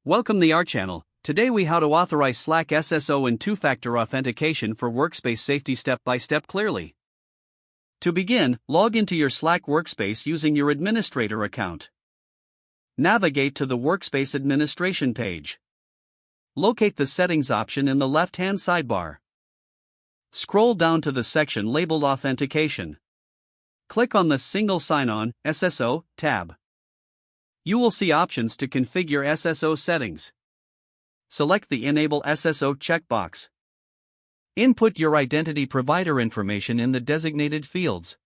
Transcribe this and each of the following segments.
Welcome to our channel. Today we how to authorize Slack SSO and two-factor authentication for Workspace safety step by step clearly. To begin, log into your Slack Workspace using your administrator account. Navigate to the Workspace administration page. Locate the settings option in the left-hand sidebar. Scroll down to the section labeled Authentication. Click on the Single Sign-On SSO tab. You will see options to configure SSO settings. Select the Enable SSO checkbox. Input your identity provider information in the designated fields.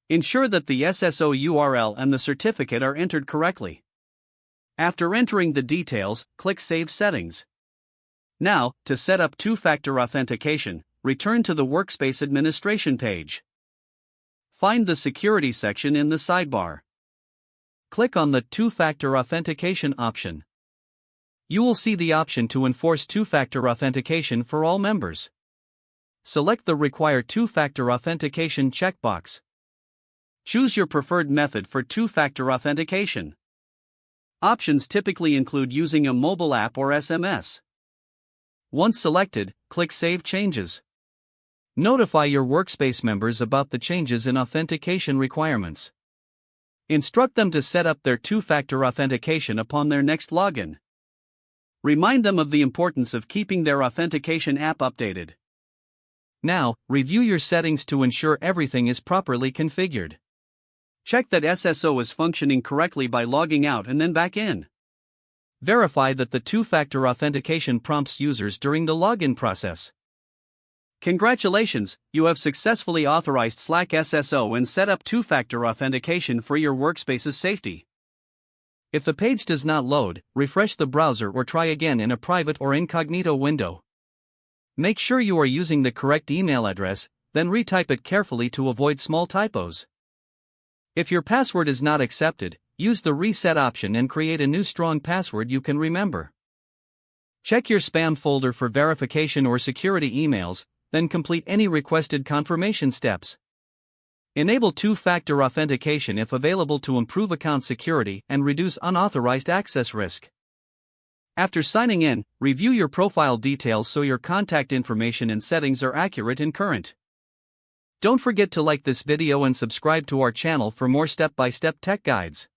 Ensure that the SSO URL and the certificate are entered correctly. After entering the details, click Save Settings. Now, to set up two-factor authentication, return to the Workspace administration page. Find the Security section in the sidebar. Click on the Two-Factor Authentication option. You will see the option to enforce two-factor authentication for all members. Select the Require Two-Factor Authentication checkbox. Choose your preferred method for two-factor authentication. Options typically include using a mobile app or SMS. Once selected, click Save Changes. Notify your Workspace members about the changes in authentication requirements. Instruct them to set up their two-factor authentication upon their next login. Remind them of the importance of keeping their authentication app updated. Now, review your settings to ensure everything is properly configured. Check that SSO is functioning correctly by logging out and then back in. Verify that the two-factor authentication prompts users during the login process. Congratulations, you have successfully authorized Slack SSO and set up two-factor authentication for your Workspace's safety. If the page does not load, refresh the browser or try again in a private or incognito window. Make sure you are using the correct email address, then retype it carefully to avoid small typos. If your password is not accepted, use the reset option and create a new strong password you can remember. Check your spam folder for verification or security emails, then complete any requested confirmation steps. Enable two-factor authentication if available to improve account security and reduce unauthorized access risk. After signing in, review your profile details so your contact information and settings are accurate and current. Don't forget to like this video and subscribe to our channel for more step-by-step tech guides.